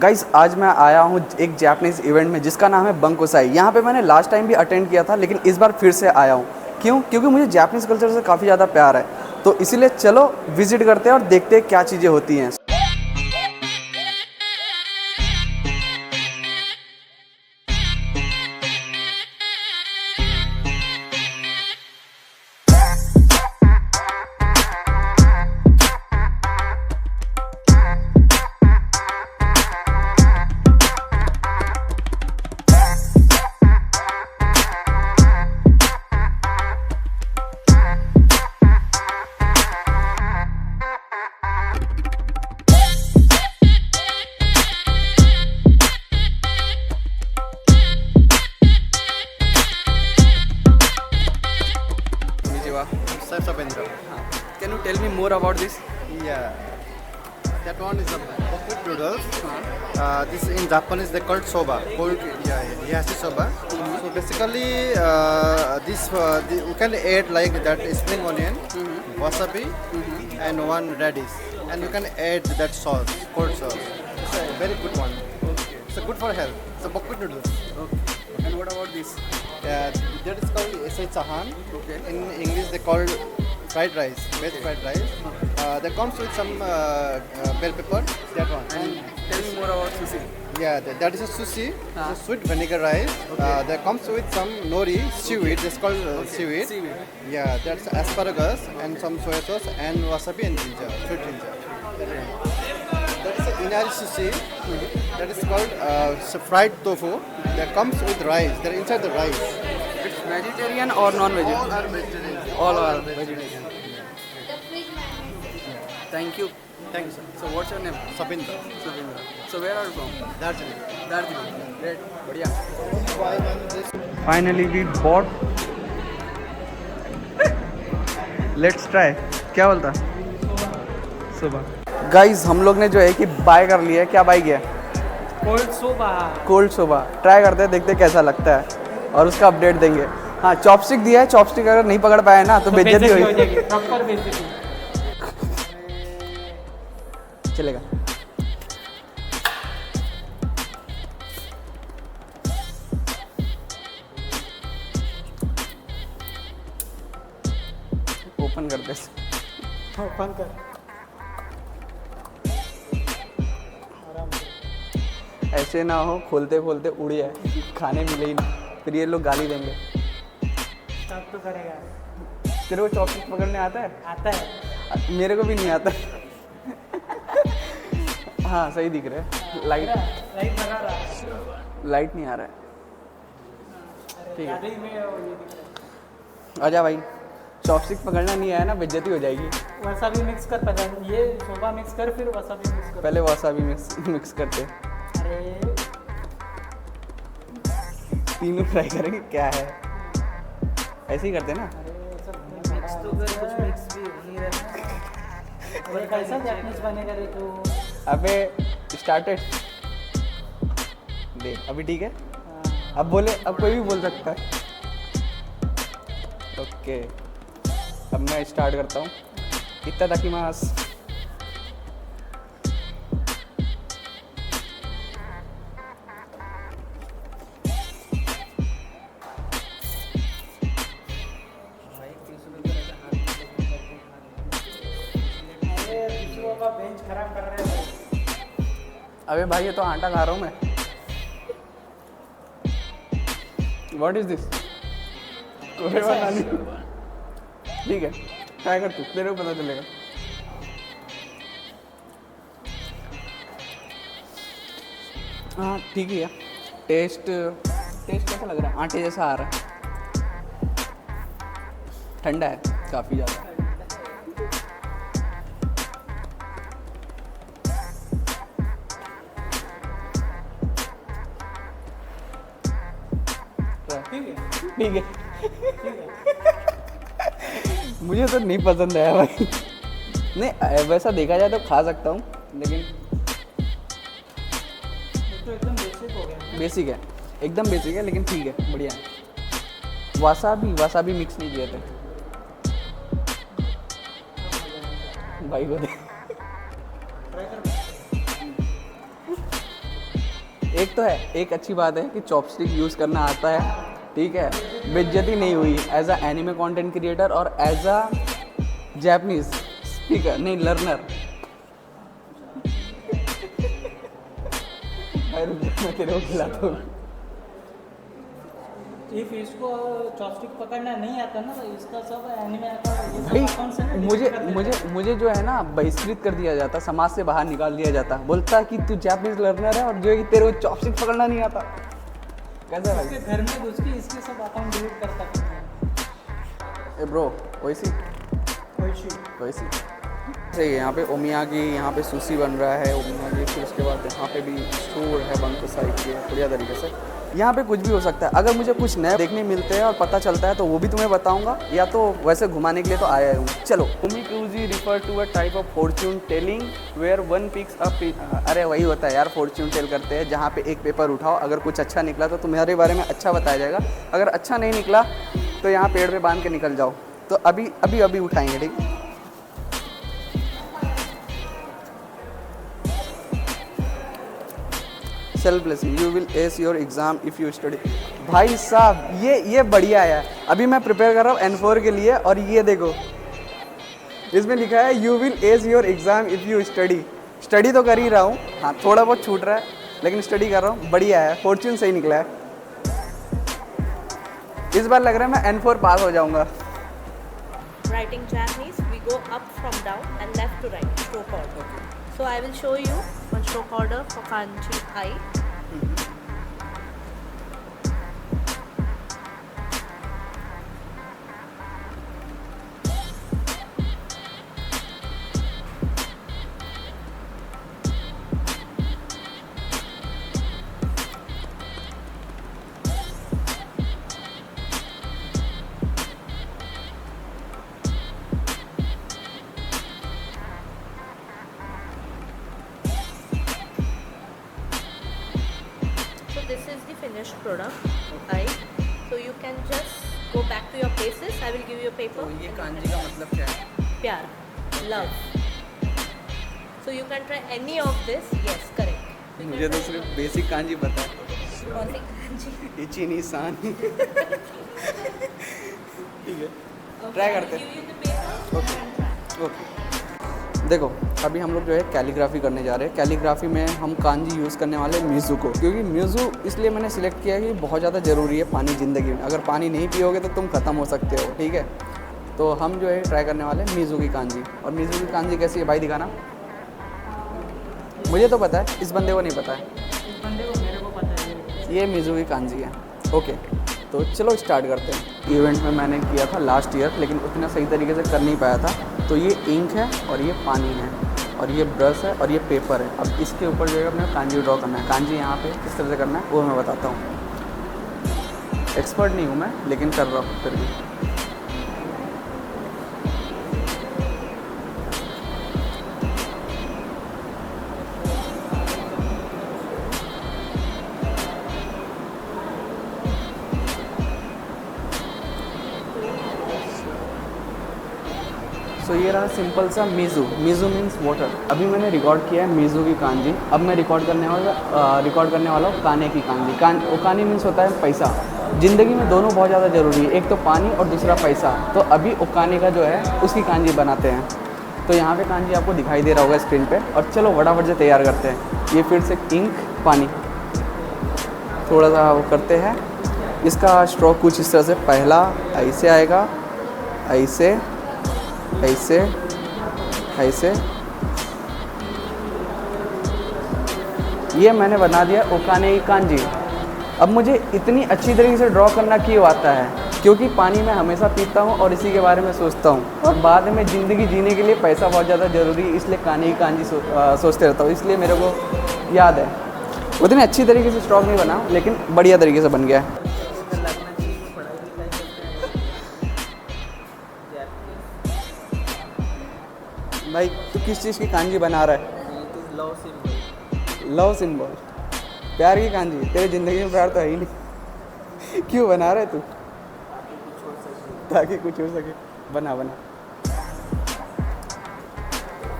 Guys आज मैं आया हूँ एक जापानीज़ इवेंट में जिसका नाम है बंकोसाई। यहाँ पे मैंने लास्ट टाइम भी अटेंड किया था, लेकिन इस बार फिर से आया हूँ। क्यों? क्योंकि मुझे जापानीज़ कल्चर से काफ़ी ज़्यादा प्यार है, तो इसीलिए चलो विजिट करते हैं और देखते हैं क्या चीज़ें होती हैं। Sapendra. Can you tell me more about this? Yeah, that one is a buckwheat noodles. This in Japanese they called soba. Cold, yashi soba. So basically, you can add like that spring onion, wasabi, and one radish, and you can add that sauce, cold sauce. It's a very good one. It's a good for health. It's a buckwheat noodles. Okay. And what about this? That is called esai chahan. Okay. In English they call fried rice, veg fried rice. That comes with some bell pepper. That one. And tell me more about sushi. Yeah, that is a sushi. It's a sweet vinegar rice. That comes with some nori, seaweed. That's called seaweed. Seaweed. Yeah, that's asparagus and some soy sauce and wasabi and ginger, sweet ginger. That is a inari sushi. That is called fried tofu. That comes with rice. They're inside the rice. It's vegetarian or non-vegetarian? All are vegetarian. All are vegetarian. Thank you. Thank you, sir. So what's your name? Sapindra. Subindra. So where are you from? Darjeeling. Darjeeling. Great. बढ़िया. Buy one this. Finally we bought. Let's try. क्या बोलता? सुबह. Guys हम लोग ने जो है कि बाय कर लिया है. क्या बाय किया? कोल्ड सोबा. कोल्ड सोबा. ट्राई करते हैं, देखते हैं कैसा लगता है और उसका अपडेट देंगे. हाँ, चॉपस्टिक दिया है. चॉपस्टिक अगर नहीं पकड़ पाया ना तो बेइज्जती हो होगी. जाएगी. प्रॉपर बेइज्जती. चलेगा. ओपन करते हैं. ओपन कर. ऐसे ना हो खोलते खोलते उड़ जाए, खाने मिले ही नहीं, फिर ये लोग गाली देंगे. सब तो करेगा. तेरे को चॉपस्टिक पकड़ने आता है? आता है. मेरे को भी नहीं आता. हाँ सही दिख रहा है. लाइट लगा रहा. लाइट नहीं आ रहा है. ठीक है. गाड़ी में ये दिख रहा है. आजा भाई. चॉपस्टिक पकड़ना नहीं आया ना, बेइज्जती हो जाएगी. वसाबी मिक्स कर. पहले ये सोबा मिक्स कर, फिर वसाबी मिक्स कर. पहले वसाबी मिक्स करते. अरे तीनों फ्राई करेंगे. क्या है, ऐसे ही करते ना. मिक्स तो कर, कुछ मिक्स भी हो नहीं रहा. अरे कैसा जापनीज बनेगा रे तू? अबे स्टार्टेड दे. अभी ठीक है. अब बोले, अब कोई भी बोल सकता है. ओके, अब मैं स्टार्ट करता हूँ. इत्तादाकिमास. बेंच खराब कर रहे हैं. अबे भाई ये तो आटा खा रहा हूँ मैं. What is this? ठीक है, ट्राई कर तू, तेरे को पता चलेगा. हाँ ठीक ही है. टेस्ट कैसा लग रहा है? आटे जैसा आ रहा है. ठंडा है काफ़ी ज़्यादा. ठीक है. मुझे तो नहीं पसंद आया भाई. नहीं वैसा देखा जाए तो खा सकता हूँ, लेकिन तो एकदम बेसिक हो गया. बेसिक है, एकदम बेसिक है, लेकिन ठीक है, बढ़िया है. वसाबी मिक्स नहीं किए थे भाई को. एक तो है, एक अच्छी बात है कि चॉपस्टिक यूज़ करना आता है, ठीक है, बेइज्जती नहीं हुई as a anime content creator और एज अ जापानीज स्पीकर नहीं लर्नर। मैं तेरे को खिलाता हूँ। इफ इसको चॉपस्टिक पकड़ना नहीं आता ना तो इसका सब एनिमे का ये सब भाई अकाउंट से ना मुझे delete कर देता मुझे मुझे जो है ना बहिष्कृत कर दिया जाता, समाज से बाहर निकाल दिया जाता, बोलता कि तू जापानीज लर्नर है और जो है कि तेरे को चॉपस्टिक पकड़ना नहीं आता। कैसा है। भाई? इसके घर में घुस के इसके सब अकाउंट डिलीट कर सकते हैं। ए ब्रो वैसी वैसी सही है। यहाँ पे ओमियागी, यहाँ पे सुशी बन रहा है ओमियागी, फिर उसके बाद यहाँ पे भी स्टोर है बंकुसाई के बढ़िया तरीके से। यहाँ पे कुछ भी हो सकता है, अगर मुझे कुछ नए देखने मिलते हैं और पता चलता है तो वो भी तुम्हें बताऊंगा, या तो वैसे घुमाने के लिए तो आया हूँ। चलो, omikuji refer to a type of fortune telling where one picks up, अरे वही होता है यार, फॉर्च्यून टेल करते हैं जहाँ पे एक पेपर उठाओ, अगर कुछ अच्छा निकला तो तुम्हारे बारे में अच्छा बताया जाएगा, अगर अच्छा नहीं निकला तो यहाँ पेड़ पे बांध के निकल जाओ। तो अभी उठाएंगे, ठीक। Self blessing, you will S your exam if you study. भाई साहब ये बढ़िया है। अभी मैं प्रिपेयर कर रहा हूँ N4 के लिए और ये देखो इसमें लिखा है you will S your exam if you study. Study तो कर ही रहा हूँ, हाँ थोड़ा बहुत छूट रहा है लेकिन स्टडी कर रहा हूँ। बढ़िया है, फॉर्च्यून सही निकला है। इस बार लग रहा है मैं N4 पास हो जाऊँगा। Writing Japanese, we go up from down and left to right, stroke order. So I will show you one stroke order for kanji I. So this is the finished product, right? So you can just go back to your places. I will give you a paper. तो ये कांजी का मतलब क्या है? Pyar, love. So you can try any of this. Yes, correct. You मुझे can तो try सिर्फ basic kanji पता है, only kanji. इची निशान। ठीक है, Okay, ट्राई I will करते हैं। give you the paper. You can try. Okay, देखो अभी हम लोग जो है कैलीग्राफी करने जा रहे हैं। कैलीग्राफी में हम कांजी यूज़ करने वाले म्यूज़ू को, क्योंकि म्यूज़ू इसलिए मैंने सिलेक्ट किया कि बहुत ज़्यादा ज़रूरी है पानी ज़िंदगी में। अगर पानी नहीं पियोगे तो तुम ख़त्म हो सकते हो, ठीक है। तो हम जो है ट्राई करने वाले हैं म्यूज़ू की कांजी। और म्यूज़ू की कांजी कैसी है भाई, दिखाना। मुझे तो पता है, इस बंदे को नहीं पता है। इस बंदे को मेरे को पता है ये म्यूज़ू की कांजी है। ओके, तो चलो स्टार्ट करते हैं। इवेंट में मैंने किया था लास्ट ईयर, लेकिन उतना सही तरीके से कर नहीं पाया था। तो ये इंक है और ये पानी है और ये ब्रश है और ये पेपर है। अब इसके ऊपर जो है अपने कांजी ड्रॉ करना है। कांजी यहाँ पे किस तरह से करना है वो मैं बताता हूँ। एक्सपर्ट नहीं हूँ मैं, लेकिन कर रहा हूँ फिर भी। तो ये रहा सिंपल सा मीज़ू। Meizu means water. अभी मैंने रिकॉर्ड किया है मीज़ू की कांजी। अब मैं रिकॉर्ड करने वाला हूँ काने की कांजी। ओकानी मीन्स होता है पैसा। ज़िंदगी में दोनों बहुत ज़्यादा ज़रूरी है, एक तो पानी और दूसरा पैसा। तो अभी ओकाने का जो है उसकी कांजी बनाते हैं। तो यहाँ पे कांजी आपको दिखाई दे रहा होगा स्क्रीन पे। और चलो फटाफट से तैयार करते हैं। ये फिर से इंक पानी थोड़ा सा वो करते हैं। इसका स्ट्रोक कुछ इस तरह से, पहला ऐसे आएगा, ऐसे ऐसे ऐसे। ये मैंने बना दिया ओकाने की कांजी। अब मुझे इतनी अच्छी तरीके से ड्रॉ करना क्यों आता है, क्योंकि पानी मैं हमेशा पीता हूँ और इसी के बारे में सोचता हूँ। और बाद में ज़िंदगी जीने के लिए पैसा बहुत ज़्यादा ज़रूरी है, इसलिए काने की कांजी सोचते रहता हूँ। इसलिए मेरे को याद है। उतनी अच्छी तरीके से स्ट्रोक नहीं बना, लेकिन बढ़िया तरीके से बन गया है। भाई तू किस चीज़ की कांजी बना रहा है? लव सिंबल, प्यार की कांजी। तेरे ज़िंदगी में प्यार तो है ही नहीं। क्यों बना रहा है तू? ताकि कुछ हो सके। बना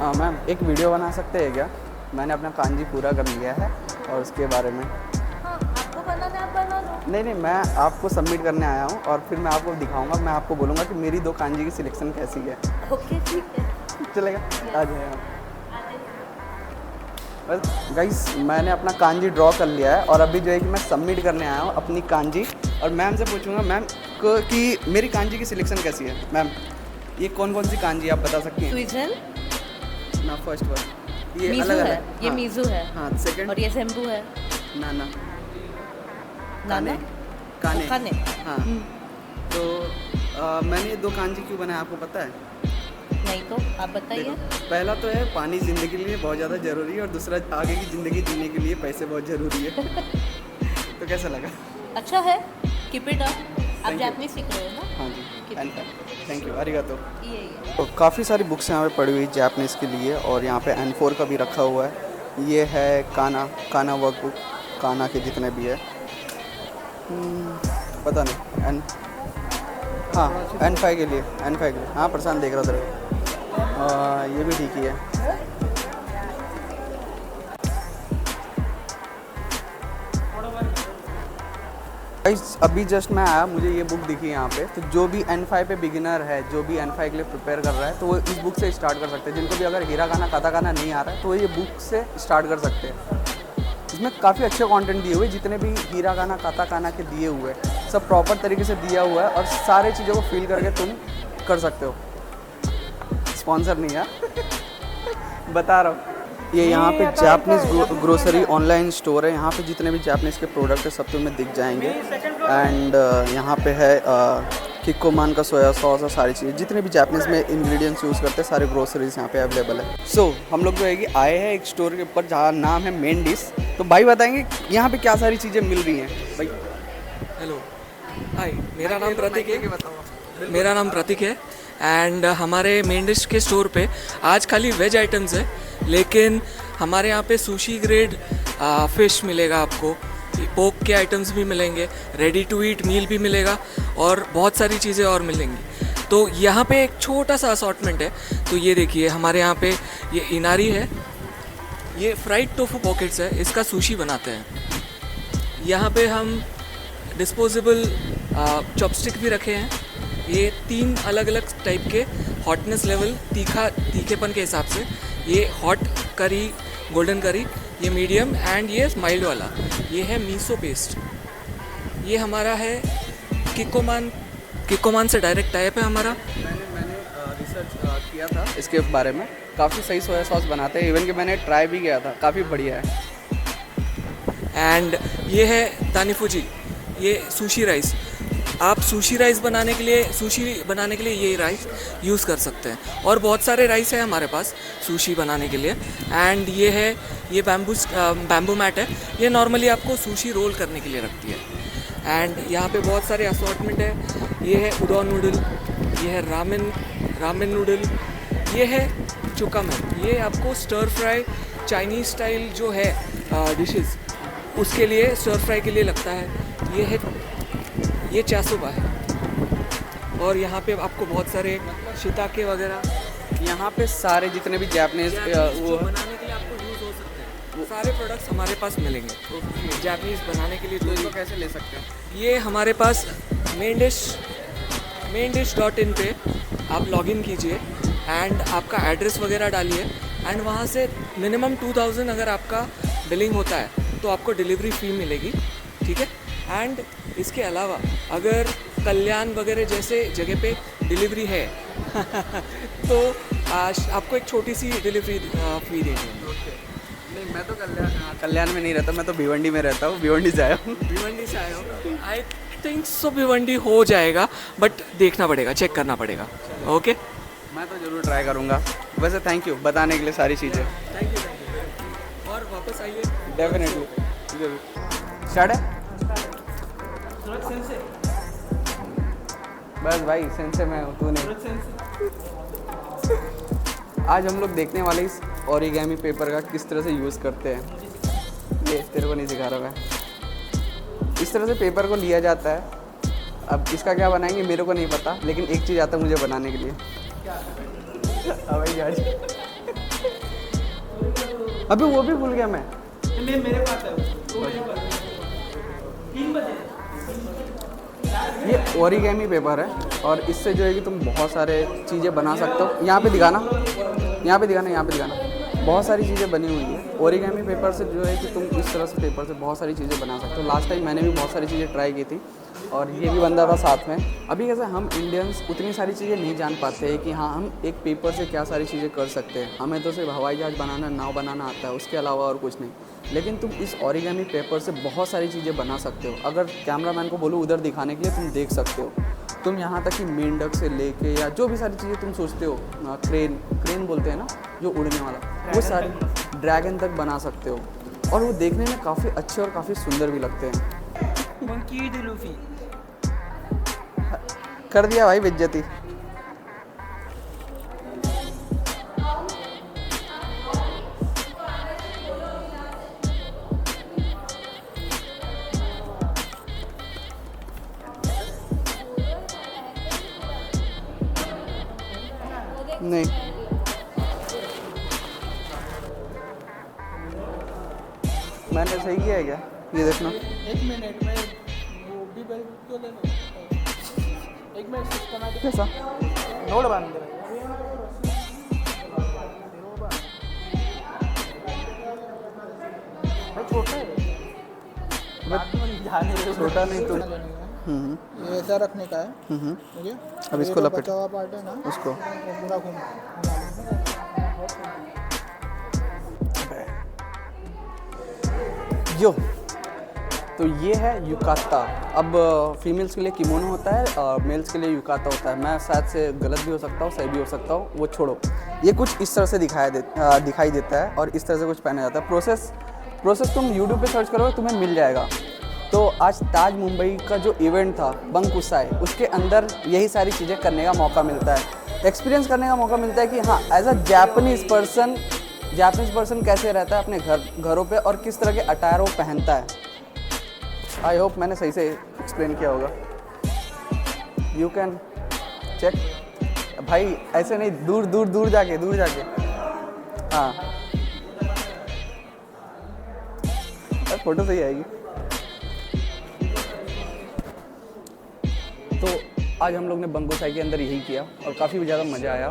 हाँ मैम, एक वीडियो बना सकते हैं क्या? मैंने अपना कांजी पूरा कर लिया है और उसके बारे में बनाना है आप बना लो। नहीं, मैं आपको सबमिट करने आया हूँ और फिर मैं आपको दिखाऊंगा, मैं आपको बोलूँगा कि मेरी 2 कांजी की सिलेक्शन कैसी है। ओके ठीक है। चलेगा? आ जाए आप। बस गाइस, मैंने अपना कांजी ड्रॉ कर लिया है और अभी जो है कि मैं सबमिट करने आया हूँ अपनी कांजी, और मैम से पूछूंगा मैम को कि मेरी कांजी की सिलेक्शन कैसी है। मैम, ये कौन कौन सी कांजी आप बता सकती हैं? स्विजल, ना फर्स्ट वर्ड, ये मीजू अलग है, अलग। ये हाँ, मीजू है, हाँ। सेकंड, और ये सेम्बू है। नाना, नाना, काने, काने। हाँ। तो मैंने 2 कांजी क्यों बनाया आपको पता है? नहीं तो आप बताइए। देखो, पहला तो है पानी ज़िंदगी के लिए बहुत ज़्यादा ज़रूरी है, और दूसरा आगे की ज़िंदगी जीने के लिए पैसे बहुत ज़रूरी है। तो कैसा लगा? अच्छा है, कीप इट अप। आप Thank you. जापानीज सीख रहे हो ना? हाँ जी, थैंक यू, अरिगातो। ये है। तो काफ़ी सारी बुक्स यहाँ पे पड़ी हुई जापानीज़ के लिए, और यहाँ पे N4 का भी रखा हुआ है। ये है काना वर्कबुक, काना के जितने भी है। पता नहीं, हाँ N5 के लिए, हाँ प्रशांत देख रहा था। ये भी ठीक ही है। गाइस, अभी जस्ट मैं आया, मुझे ये बुक दिखी यहाँ पे। तो जो भी N5 पे बिगिनर है, जो भी N5 के लिए प्रिपेयर कर रहा है, तो वो इस बुक से स्टार्ट कर सकते हैं। जिनको भी अगर हिरागाना काताकाना नहीं आ रहा है तो वो ये बुक से स्टार्ट कर सकते हैं। इसमें काफ़ी अच्छे कंटेंट दिए हुए, जितने भी हिरागाना काताकाना के दिए हुए सब प्रॉपर तरीके से दिया हुआ है, और सारे चीज़ों को फील करके तुम कर सकते हो। स्पॉन्सर नहीं है, बता रहा हूँ। ये यहाँ पे जापानीज़ ग्रोसरी ऑनलाइन स्टोर है। यहाँ पे जितने भी जापानीज़ के प्रोडक्ट है सब तुम्हें दिख जाएंगे। एंड यहाँ पे है किकोमान का सोया सॉस और सारी चीज़ें, जितने भी जापानीज़ में इंग्रेडिएंट्स यूज़ करते हैं, सारे ग्रोसरीज यहाँ पे अवेलेबल है। सो हम लोग जो है कि आए हैं एक स्टोर के ऊपर जहाँ नाम है मेन डिश। तो भाई बताएंगे यहाँ पे क्या सारी चीज़ें मिल रही हैं भाई? हेलो, हाय, मेरा नाम प्रतीक है एंड हमारे मेन डिश के स्टोर पे आज खाली वेज आइटम्स है, लेकिन हमारे यहाँ पे सुशी ग्रेड फ़िश मिलेगा आपको, पोक के आइटम्स भी मिलेंगे, रेडी टू ईट मील भी मिलेगा, और बहुत सारी चीज़ें और मिलेंगी। तो यहाँ पे एक छोटा सा असॉर्टमेंट है। तो ये देखिए, हमारे यहाँ पे ये इनारी है, ये फ्राइड टोफू पॉकेट्स है, इसका सुशी बनाते हैं। यहाँ पे हम डिस्पोजेबल चॉपस्टिक भी रखे हैं। ये 3 अलग अलग टाइप के हॉटनेस लेवल, तीखेपन के हिसाब से, ये हॉट करी, गोल्डन करी, ये मीडियम, एंड ये माइल्ड वाला, ये है मीसो पेस्ट। ये हमारा है किकोमान से डायरेक्ट टाइप है हमारा। मैंने रिसर्च किया था इसके बारे में, काफ़ी सही सोया सॉस बनाते हैं, इवन कि मैंने ट्राई भी किया था, काफ़ी बढ़िया है। एंड ये है तानीफूजी, ये सुशी राइस। आप सुशी बनाने के लिए ये राइस यूज़ कर सकते हैं, और बहुत सारे राइस है हमारे पास सुशी बनाने के लिए। एंड ये बैम्बू मैट है, ये नॉर्मली आपको सुशी रोल करने के लिए रखती है। एंड यहाँ पे बहुत सारे असॉर्टमेंट है। ये है उडोन नूडल, ये है रामेन नूडल, ये है चुकामेन, ये आपको स्टर फ्राई चाइनीज़ स्टाइल जो है डिशेस, उसके लिए स्टर फ्राई के लिए लगता है। ये चासुबा है, और यहाँ पे आपको बहुत सारे शिताके वगैरह, यहाँ पे सारे जितने भी जापानीज़ वो बनाने के लिए आपको यूज़ हो सकते हैं, वो सारे प्रोडक्ट्स हमारे पास मिलेंगे जापानीज़ बनाने के लिए। तो जो इसको कैसे ले सकते हैं? ये हमारे पास मेन dish.in पे आप लॉगिन कीजिए, एंड आपका एड्रेस वगैरह डालिए, एंड वहाँ से मिनिमम 2000 अगर आपका बिलिंग होता है तो आपको डिलीवरी फ़ी मिलेगी, ठीक है। एंड इसके अलावा अगर कल्याण वगैरह जैसे जगह पे डिलीवरी है तो आपको एक छोटी सी डिलीवरी फ़ी देनी है। नहीं, मैं तो कल्याण में नहीं रहता, मैं तो भिवंडी में रहता हूँ, भिवंडी से आया हूँ। भिवंडी से आए हो? आई थिंक सो भिवंडी हो जाएगा, बट देखना पड़ेगा, चेक करना पड़ेगा। ओके, मैं तो ज़रूर ट्राई करूँगा। वैसे थैंक यू बताने के लिए सारी चीज़ें। थैंक यू, और वापस आइए। डेफिनेटली, जरूर। स्टार्ट है बस भाई, सेंसे मैं हूँ, तू नहीं। आज हम लोग देखने वाले इस ओरिगेमी पेपर का किस तरह से यूज़ करते हैं। ये तेरे को नहीं सिखा रहा मैं। इस तरह से पेपर को लिया जाता है। अब इसका क्या बनाएंगे मेरे को नहीं पता, लेकिन एक चीज़ आता है मुझे बनाने के लिए। अभी वो भी भूल गया मैं। मेरे पास है वो मेरे पास है। ओरिगेमी पेपर है और इससे जो है कि तुम बहुत सारे चीज़ें बना सकते हो। यहाँ पे दिखाना, यहाँ पे दिखाना, यहाँ पे दिखाना। बहुत सारी चीज़ें बनी हुई है ओरिगेमी पेपर से, जो है कि तुम इस तरह से पेपर से बहुत सारी चीज़ें बना सकते हो। लास्ट टाइम मैंने भी बहुत सारी चीज़ें ट्राई की थी और ये भी बंदा था साथ में। अभी कैसे हम इंडियंस उतनी सारी चीज़ें नहीं जान पाते हैं कि हाँ हम एक पेपर से क्या सारी चीज़ें कर सकते हैं। हमें तो सिर्फ हवाई जहाज़ बनाना, नाव बनाना आता है, उसके अलावा और कुछ नहीं। लेकिन तुम इस ओरिगेमी पेपर से बहुत सारी चीज़ें बना सकते हो। अगर कैमरामैन को बोलो उधर दिखाने के लिए, तुम देख सकते हो। तुम यहाँ तक कि मेंढक से लेके या जो भी सारी चीज़ें तुम सोचते हो, क्रेन बोलते हैं ना जो उड़ने वाला, वो सारी ड्रैगन तक बना सकते हो। और वो देखने में काफ़ी अच्छे और काफ़ी सुंदर भी लगते हैं। Monkey D Luffy. कर दिया भाई बेइज्जती। नहीं, मैंने सही किया है क्या? ये देखना। एक मिनट में वो भी बेल्ट तो ले लो। एक मिनट सिस्टमैटिक कैसा? नोट बांध दे। भाई छोटा है, जाने दे। छोटा नहीं तो ये ऐसा रखने का है, ठीक है। अब इसको ये जो लपेट। बचा हुआ पार्ट है ना, उसको वो पूरा घूम। यो, तो ये है युकाता। अब फीमेल्स के लिए किमोनो होता है और मेल्स के लिए युकाता होता है। मैं शायद से गलत भी हो सकता हूँ, सही भी हो सकता हूँ, वो छोड़ो। ये कुछ इस तरह से दिखाई देता है और इस तरह से कुछ पहना जाता है। प्रोसेस तुम यूट्यूब पे सर्च करोगे तुम्हें मिल जाएगा। तो आज ताज मुंबई का जो इवेंट था बंकुसाई, उसके अंदर यही सारी चीज़ें करने का मौका मिलता है, एक्सपीरियंस करने का मौका मिलता है कि हाँ एज अ जापानीज़ पर्सन कैसे रहता है अपने घरों पे और किस तरह के अटायर वो पहनता है। आई होप मैंने सही से एक्सप्लेन किया होगा। यू कैन चेक भाई, ऐसे नहीं, दूर जाके हाँ, फोटो सही आएगी। तो आज हम लोग ने बंकुसाई के अंदर यही किया और काफ़ी ज़्यादा मज़ा आया।